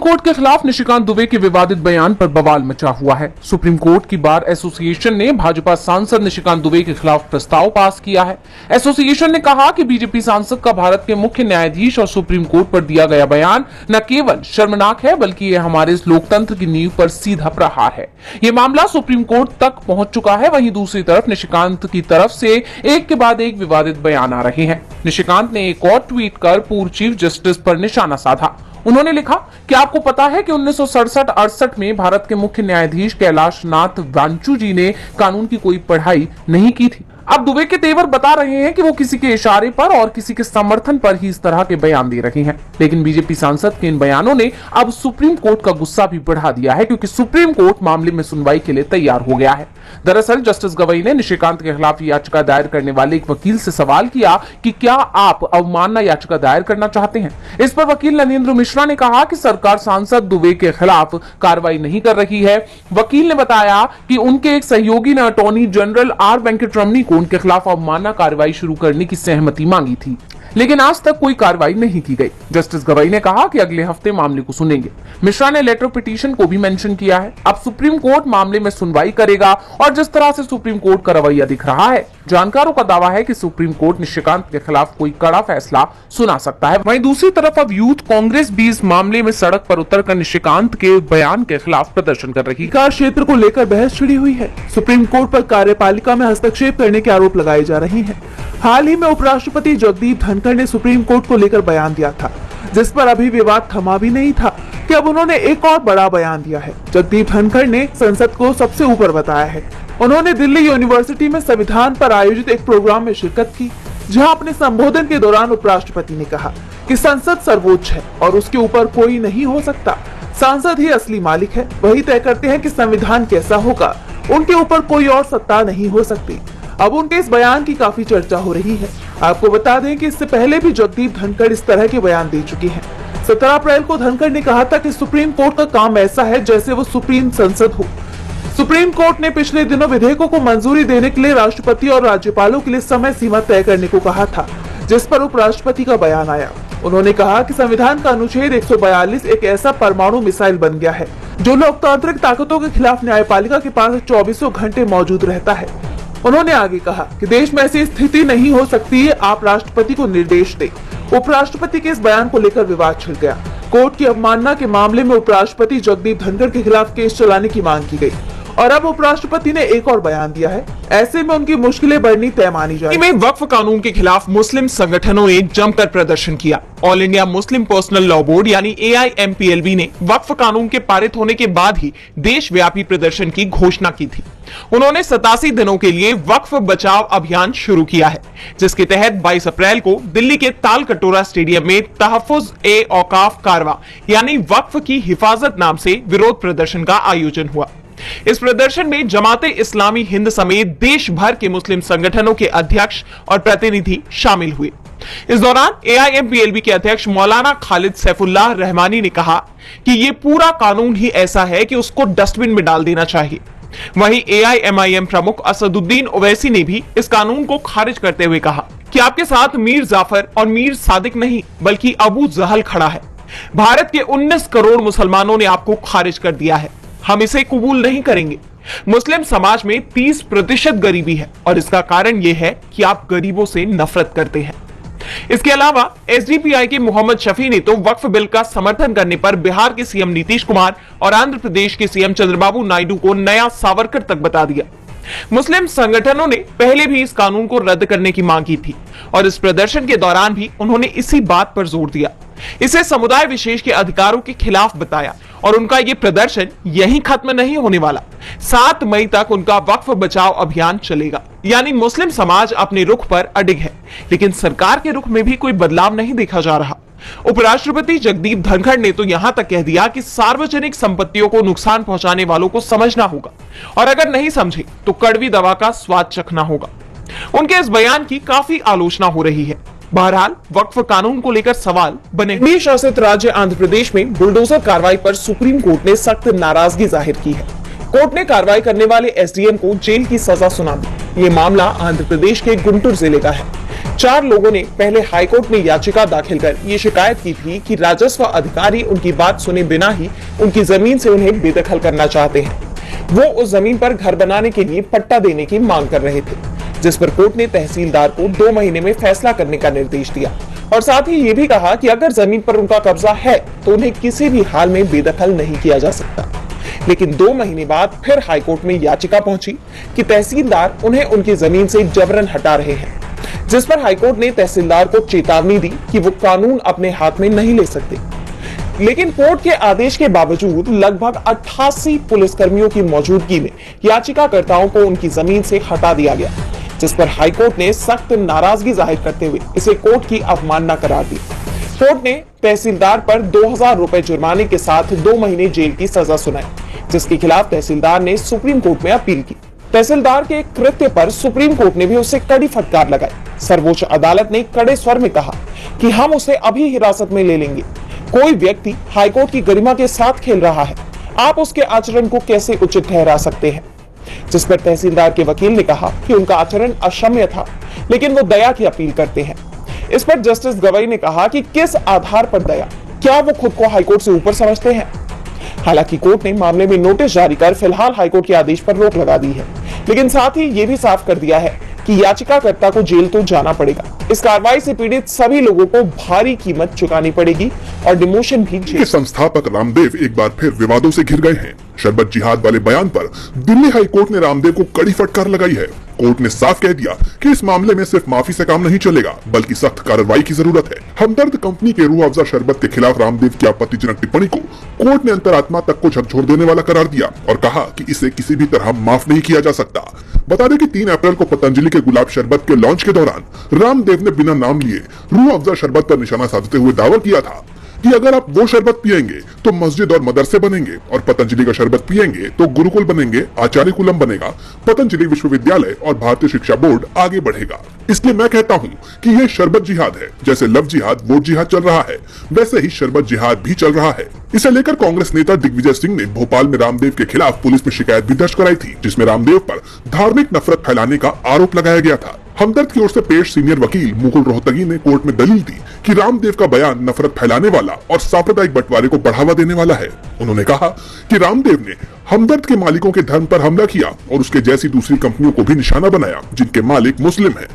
Court के खिलाफ निशिकांत दुबे के विवादित बयान पर बवाल मचा हुआ है। सुप्रीम कोर्ट की बार एसोसिएशन ने भाजपा सांसद निशिकांत दुबे के खिलाफ प्रस्ताव पास किया है। एसोसिएशन ने कहा कि बीजेपी सांसद का भारत के मुख्य न्यायाधीश और सुप्रीम कोर्ट पर दिया गया बयान न केवल शर्मनाक है बल्कि यह हमारे इस लोकतंत्र की नींव पर सीधा प्रहार है। ये मामला सुप्रीम कोर्ट तक पहुंच चुका है। वहीं दूसरी तरफ निशिकांत की तरफ से एक के बाद एक विवादित बयान आ रहे हैं। निशिकांत ने एक और ट्वीट कर पूर्व चीफ जस्टिस पर निशाना साधा। उन्होंने लिखा कि आपको पता है कि 1967-68 में भारत के मुख्य न्यायाधीश कैलाश नाथ वांचू जी ने कानून की कोई पढ़ाई नहीं की थी। अब दुबे के तेवर बता रहे हैं कि वो किसी के इशारे पर और किसी के समर्थन पर ही इस तरह के बयान दे रहे हैं। लेकिन बीजेपी सांसद के इन बयानों ने अब सुप्रीम कोर्ट का गुस्सा भी बढ़ा दिया है, क्योंकि सुप्रीम कोर्ट मामले में सुनवाई के लिए तैयार हो गया है। दरअसल जस्टिस गवई ने निशिकांत के खिलाफ याचिका दायर करने वाले एक वकील से सवाल किया कि क्या आप अवमानना याचिका दायर करना चाहते हैं। इस पर वकील नरेंद्र मिश्रा ने कहा कि सरकार सांसद दुबे के खिलाफ कार्रवाई नहीं कर रही है। वकील ने बताया कि उनके एक सहयोगी ने अटॉर्नी जनरल आर वेंकटरमणी को उनके खिलाफ अवमानना कार्रवाई शुरू करने की सहमति मांगी थी, लेकिन आज तक कोई कार्रवाई नहीं की गई। जस्टिस गवई ने कहा कि अगले हफ्ते मामले को सुनेंगे। मिश्रा ने लेटर पिटीशन को भी मेंशन किया है। अब सुप्रीम कोर्ट मामले में सुनवाई करेगा और जिस तरह से सुप्रीम कोर्ट का रवैया दिख रहा है, जानकारों का दावा है कि सुप्रीम कोर्ट निशिकांत के खिलाफ कोई कड़ा फैसला सुना सकता है। वहीं दूसरी तरफ अब यूथ कांग्रेस भी इस मामले में सड़क पर उतरकर निशिकांत के बयान के खिलाफ प्रदर्शन कर रही है। अधिकार क्षेत्र को लेकर बहस छिड़ी हुई है। सुप्रीम कोर्ट पर कार्यपालिका में हस्तक्षेप करने के आरोप लगाए जा रहे हैं। हाल ही में उपराष्ट्रपति जगदीप धनखड़ ने सुप्रीम कोर्ट को लेकर बयान दिया था, जिस पर अभी विवाद थमा भी नहीं था कि अब उन्होंने एक और बड़ा बयान दिया है। जगदीप धनखड़ ने संसद को सबसे ऊपर बताया है। उन्होंने दिल्ली यूनिवर्सिटी में संविधान पर आयोजित एक प्रोग्राम में शिरकत की, जहां अपने संबोधन के दौरान उपराष्ट्रपति ने कहा कि संसद सर्वोच्च है और उसके ऊपर कोई नहीं हो सकता। सांसद ही असली मालिक है, वही तय करते हैं कि संविधान कैसा होगा, उनके ऊपर कोई और सत्ता नहीं हो सकती। अब उनके इस बयान की काफी चर्चा हो रही है। आपको बता दें कि इससे पहले भी जगदीप धनखड़ इस तरह के बयान दे चुके हैं। 17 अप्रैल को धनखड़ ने कहा था कि सुप्रीम कोर्ट का काम ऐसा है जैसे वो सुप्रीम संसद हो। सुप्रीम कोर्ट ने पिछले दिनों विधेयकों को मंजूरी देने के लिए राष्ट्रपति और राज्यपालों के लिए समय सीमा तय करने को कहा था, जिस पर उपराष्ट्रपति का बयान आया। उन्होंने कहा कि संविधान का अनुच्छेद 142 एक ऐसा परमाणु मिसाइल बन गया है जो लोकतांत्रिक ताकतों के खिलाफ न्यायपालिका के पास 24 घंटे मौजूद रहता है। उन्होंने आगे कहा कि देश में ऐसी स्थिति नहीं हो सकती, आप राष्ट्रपति को निर्देश दें। उपराष्ट्रपति के इस बयान को लेकर विवाद छिड़ गया। कोर्ट की अवमानना के मामले में उपराष्ट्रपति जगदीप धनखड़ के खिलाफ केस चलाने की मांग की गई और अब उपराष्ट्रपति ने एक और बयान दिया है। ऐसे में उनकी मुश्किलें बढ़नी तय मानी जाएगी। वक्फ कानून के खिलाफ मुस्लिम संगठनों ने जमकर प्रदर्शन किया। All India Muslim personal law board यानी AIMPLB ने वक्फ कानून के पारित होने के बाद ही देशव्यापी प्रदर्शन की घोषणा की थी। उन्होंने 87 दिनों के लिए वक्फ बचाव अभियान शुरू किया है, जिसके तहत 22 अप्रैल को दिल्ली के ताल कटोरा स्टेडियम में तहफ़्फ़ुज़-ए-औक़ाफ़ कारवां यानी वक्फ की हिफाजत नाम से विरोध प्रदर्शन का आयोजन हुआ। इस प्रदर्शन में जमाते इस्लामी हिंद समेत देश भर के मुस्लिम संगठनों के अध्यक्ष और प्रतिनिधि शामिल हुए। इस दौरान AIMPLB के अध्यक्ष मौलाना खालिद सैफुल्लाह रहमानी ने कहा कि ये पूरा कानून ही ऐसा है कि उसको डस्टबिन में डाल देना चाहिए। वहीं AIMIM प्रमुख असदुद्दीन ओवैसी ने भी इस कानून को खारिज करते हुए कहा कि आपके साथ मीर जाफर और मीर सादिक नहीं बल्कि अबू जहल खड़ा है। भारत के 19 करोड़ मुसलमानों ने आपको खारिज कर दिया है, हम इसे कबूल नहीं करेंगे। मुस्लिम समाज में 30% गरीबी है और इसका कारण यह है कि आप गरीबों से नफरत करते हैं। इसके अलावा SDPI के मोहम्मद शफी ने तो वक्फ बिल का समर्थन करने पर बिहार के सीएम नीतीश कुमार और आंध्र प्रदेश के सीएम चंद्रबाबू नायडू को नया सावरकर तक बता दिया। मुस्लिम संगठनों ने पहले भी इस कानून को रद्द करने की मांग की थी और इस प्रदर्शन के दौरान भी उन्होंने इसी बात पर जोर दिया। इसे समुदाय विशेष के अधिकारों के खिलाफ बताया और उनका ये प्रदर्शन यहीं खत्म नहीं होने वाला। 7 मई तक उनका वक्फ बचाव अभियान चलेगा। यानी मुस्लिम समाज अपने रुख पर अडिग है, लेकिन सरकार के रुख में भी कोई बदलाव नहीं देखा जा रहा। उपराष्ट्रपति जगदीप धनखड़ ने तो यहां तक कह दिया कि सार्वजनिक संपत्तियों को नुकसान पहुंचाने वालों को समझना होगा और अगर नहीं समझे तो कड़वी दवा का स्वाद चखना होगा। उनके इस बयान की काफी आलोचना हो रही है। बहरहाल वक्फ कानून को लेकर सवाल बने। केंद्र शासित राज्य आंध्र प्रदेश में बुलडोजर कार्रवाई पर सुप्रीम कोर्ट ने सख्त नाराजगी जाहिर की है। कोर्ट ने कार्रवाई करने वाले SDM को जेल की सजा सुना दी। ये मामला आंध्र प्रदेश के गुंटूर जिले का है, 4 लोगों ने पहले हाईकोर्ट में याचिका दाखिल कर ये शिकायत की थी कि राजस्व अधिकारी उनकी बात सुने बिना ही उनकी जमीन से उन्हें बेदखल करना चाहते हैं। वो उस जमीन पर घर बनाने के लिए पट्टा देने की मांग कर रहे थे, जिस पर कोर्ट ने तहसीलदार को 2 महीने में फैसला करने का निर्देश दिया और साथ ही ये भी कहा कि अगर जमीन पर उनका कब्जा है तो उन्हें किसी भी हाल में बेदखल नहीं किया जा सकता। लेकिन 2 महीने बाद फिर हाईकोर्ट में याचिका पहुंची कि तहसीलदार उन्हें उनकी जमीन से जबरन हटा रहे हैं, जिस पर हाईकोर्ट ने तहसीलदार को चेतावनी दी कि वो कानून अपने हाथ में नहीं ले सकते। लेकिन कोर्ट के आदेश के बावजूद लगभग 88 पुलिसकर्मियों की मौजूदगी में याचिकाकर्ताओं को उनकी जमीन से हटा दिया गया, जिस पर हाईकोर्ट ने सख्त नाराजगी जाहिर करते हुए इसे कोर्ट की अवमानना करार दी। कोर्ट ने तहसीलदार पर 2000 रुपए जुर्माने के साथ 2 महीने जेल की सजा सुनाई, जिसके खिलाफ तहसीलदार ने सुप्रीम कोर्ट में अपील की। तहसीलदार के कृत्य पर सुप्रीम कोर्ट ने भी उसे कड़ी फटकार लगाई। सर्वोच्च अदालत ने कड़े स्वर में कहा कि हम उसे अभी हिरासत में ले लेंगे। कोई व्यक्ति हाईकोर्ट की गरिमा के साथ खेल रहा है, आप उसके आचरण को कैसे उचित ठहरा सकते हैं? जिस पर तहसीलदार के वकील ने कहा कि उनका आचरण अक्षम्य था, लेकिन वो दया की अपील करते हैं। इस पर जस्टिस गवई ने कहा कि किस आधार पर दया? क्या वो खुद को हाईकोर्ट से ऊपर समझते हैं? हालांकि कोर्ट ने मामले में नोटिस जारी कर फिलहाल हाईकोर्ट के आदेश पर रोक लगा दी है, लेकिन साथ ही ये भी साफ कर दिया है कि याचिकाकर्ता को जेल तो जाना पड़ेगा। इस कार्रवाई से पीड़ित सभी लोगों को भारी कीमत चुकानी पड़ेगी और डिमोशन भी के संस्थापक रामदेव एक बार फिर विवादों से घिर गए हैं। शरबत जिहाद वाले बयान पर दिल्ली हाई कोर्ट ने रामदेव को कड़ी फटकार लगाई है। कोर्ट ने साफ कह दिया कि इस मामले में सिर्फ माफी से काम नहीं चलेगा, बल्कि सख्त कार्रवाई की जरूरत है। हमदर्द कंपनी के रूह अफजा शरबत के खिलाफ रामदेव की आपत्तिजनक टिप्पणी को कोर्ट ने अंतरात्मा तक को झकझोर देने वाला करार दिया और कहा कि इसे किसी भी तरह माफ नहीं किया जा सकता। बता दें कि 3 अप्रैल को पतंजलि के गुलाब शरबत के लॉन्च के दौरान रामदेव ने बिना नाम लिए रूह अफजा शरबत पर निशाना साधते हुए दावा किया था कि अगर आप वो शरबत पिएंगे तो मस्जिद और मदरसे बनेंगे और पतंजलि का शरबत पिएंगे तो गुरुकुल बनेंगे, आचार्य कुलम बनेगा, पतंजलि विश्वविद्यालय और भारतीय शिक्षा बोर्ड आगे बढ़ेगा। इसलिए मैं कहता हूँ कि ये शरबत जिहाद है। जैसे लव जिहाद, वोट जिहाद चल रहा है, वैसे ही शरबत जिहाद भी चल रहा है। इसे लेकर कांग्रेस नेता दिग्विजय सिंह ने भोपाल में रामदेव के खिलाफ पुलिस में शिकायत भी दर्ज कराई थी, जिसमें रामदेव पर धार्मिक नफरत फैलाने का आरोप लगाया गया था। हमदर्द की ओर से पेश सीनियर वकील मुकुल रोहतगी ने कोर्ट में दलील दी कि रामदेव का बयान नफरत फैलाने वाला और सांप्रदायिक बंटवारे को बढ़ावा देने वाला है। उन्होंने कहा कि रामदेव ने हमदर्द के मालिकों के धर्म पर हमला किया और उसके जैसी दूसरी कंपनियों को भी निशाना बनाया जिनके मालिक मुस्लिम हैं।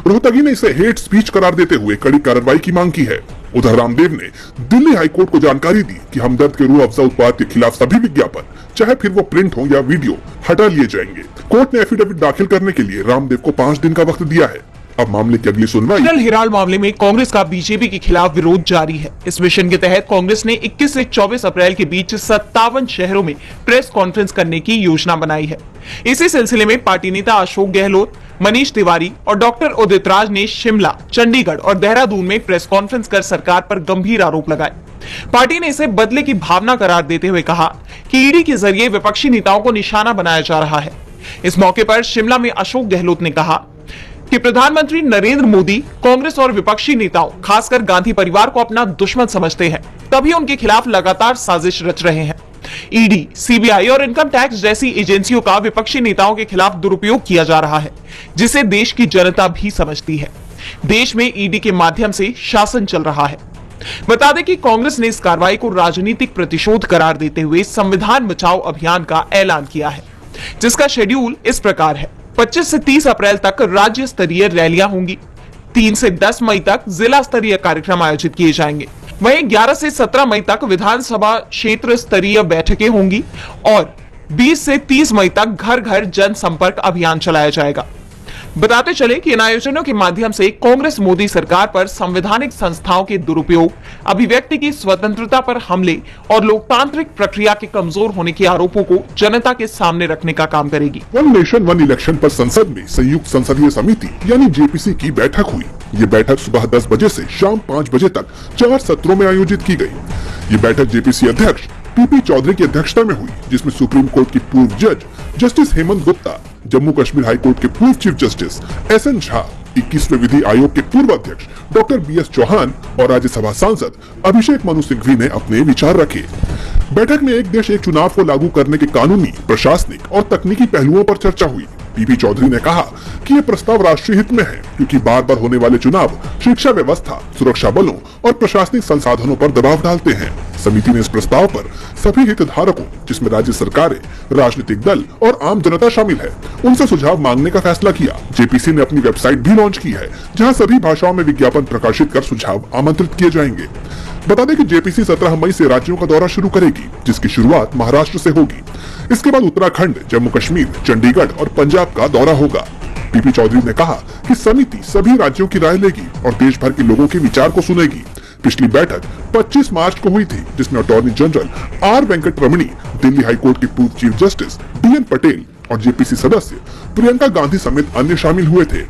रोहतगी ने इसे हेट स्पीच करार देते हुए कड़ी कार्रवाई की मांग की है। उधर रामदेव ने दिल्ली हाईकोर्ट को जानकारी दी कि हमदर्द के रूह अफजा उत्पाद के खिलाफ सभी विज्ञापन, चाहे फिर वो प्रिंट हो या वीडियो, हटा लिए जाएंगे। कोर्ट ने एफिडेविट दाखिल करने के लिए रामदेव को 5 दिन का वक्त दिया है। अब मामले की अगली सुनवाई। हिराल मामले में कांग्रेस का बीजेपी के खिलाफ विरोध जारी है। इस मिशन के तहत कांग्रेस ने 21 से 24 अप्रैल के बीच 57 शहरों में प्रेस कॉन्फ्रेंस करने की योजना बनाई है। इसी सिलसिले में पार्टी नेता अशोक गहलोत, मनीष तिवारी और डॉक्टर उदित राज ने शिमला, चंडीगढ़ और देहरादून में प्रेस कॉन्फ्रेंस कर सरकार पर गंभीर आरोप लगाए। पार्टी ने इसे बदले की भावना करार देते हुए कहा कि ईडी के जरिए विपक्षी नेताओं को निशाना बनाया जा रहा है। इस मौके पर शिमला में अशोक गहलोत ने कहा कि प्रधानमंत्री नरेंद्र मोदी कांग्रेस और विपक्षी नेताओं, खासकर गांधी परिवार को अपना दुश्मन समझते हैं, तभी उनके खिलाफ लगातार साजिश रच रहे हैं। ईडी, सीबीआई और इनकम टैक्स जैसी एजेंसियों का विपक्षी नेताओं के खिलाफ दुरुपयोग किया जा रहा है, जिसे देश की जनता भी समझती है। देश में ईडी के माध्यम से शासन चल रहा है। बता दें कि कांग्रेस ने इस कार्रवाई को राजनीतिक प्रतिशोध करार देते हुए संविधान बचाओ अभियान का ऐलान किया है, जिसका शेड्यूल इस प्रकार है। 25 से 30 अप्रैल तक राज्य स्तरीय रैलियां होंगी। 3 से 10 मई तक जिला स्तरीय कार्यक्रम आयोजित किए जाएंगे। वहीं 11 से 17 मई तक विधानसभा क्षेत्र स्तरीय बैठकें होंगी और 20 से 30 मई तक घर घर जनसंपर्क अभियान चलाया जाएगा। बताते चले कि इन आयोजनों के माध्यम से कांग्रेस मोदी सरकार पर संवैधानिक संस्थाओं के दुरुपयोग, अभिव्यक्ति की स्वतंत्रता पर हमले और लोकतांत्रिक प्रक्रिया के कमजोर होने के आरोपों को जनता के सामने रखने का काम करेगी। वन नेशन वन इलेक्शन पर संसद में संयुक्त संसदीय समिति यानी जेपीसी की बैठक हुई। ये बैठक सुबह 10 बजे से शाम 5 बजे तक 4 सत्रों में आयोजित की गई। ये बैठक जेपीसी अध्यक्ष पीपी चौधरी की अध्यक्षता में हुई, जिसमें सुप्रीम कोर्ट की पूर्व जज justice Hemant Gupta, Jammu Kashmir high court के पूर्व चीफ जस्टिस एसएन झा, 21वें विधि आयोग के पूर्व अध्यक्ष डॉक्टर बीएस चौहान और राज्यसभा सांसद अभिषेक मनु सिंघवी ने अपने विचार रखे। बैठक में एक देश एक चुनाव को लागू करने के कानूनी, प्रशासनिक और तकनीकी पहलुओं पर चर्चा हुई। पीपी चौधरी ने कहा कि ये प्रस्ताव राष्ट्रीय हित में है, क्योंकि बार बार होने वाले चुनाव शिक्षा व्यवस्था, सुरक्षा बलों और प्रशासनिक संसाधनों पर दबाव डालते हैं। समिति ने इस प्रस्ताव पर सभी हितधारकों, जिसमें राज्य सरकारें, राजनीतिक दल और आम जनता शामिल है, उनसे सुझाव मांगने का फैसला किया। जेपीसी ने अपनी वेबसाइट भी लॉन्च की है, जहां सभी भाषाओं में विज्ञापन प्रकाशित कर सुझाव आमंत्रित किए जाएंगे। बता दें कि जेपीसी 17 मई से राज्यों का दौरा शुरू करेगी, जिसकी शुरुआत महाराष्ट्र से होगी। इसके बाद उत्तराखंड, जम्मू कश्मीर, चंडीगढ़ और पंजाब का दौरा होगा। पीपी चौधरी ने कहा कि समिति सभी राज्यों की राय लेगी और देश भर के लोगों के विचार को सुनेगी। पिछली बैठक 25 मार्च को हुई थी, जिसमें अटॉर्नी जनरल आर वेंकट रमणी, दिल्ली हाईकोर्ट के पूर्व चीफ जस्टिस DN पटेल और जेपीसी सदस्य प्रियंका गांधी समेत अन्य शामिल हुए थे।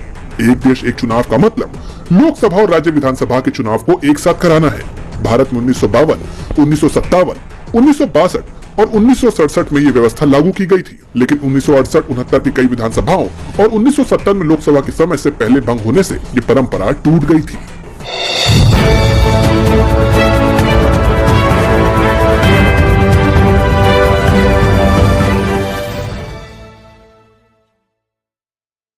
एक देश एक चुनाव का मतलब लोकसभा और राज्य विधानसभा के चुनाव को एक साथ कराना है। भारत में 1952, 1957, 1962 और 1967 में ये व्यवस्था लागू की गई थी, लेकिन 1968-69 की कई विधानसभाओं और 1970 में लोकसभा के समय से पहले भंग होने से ये परंपरा टूट गई थी।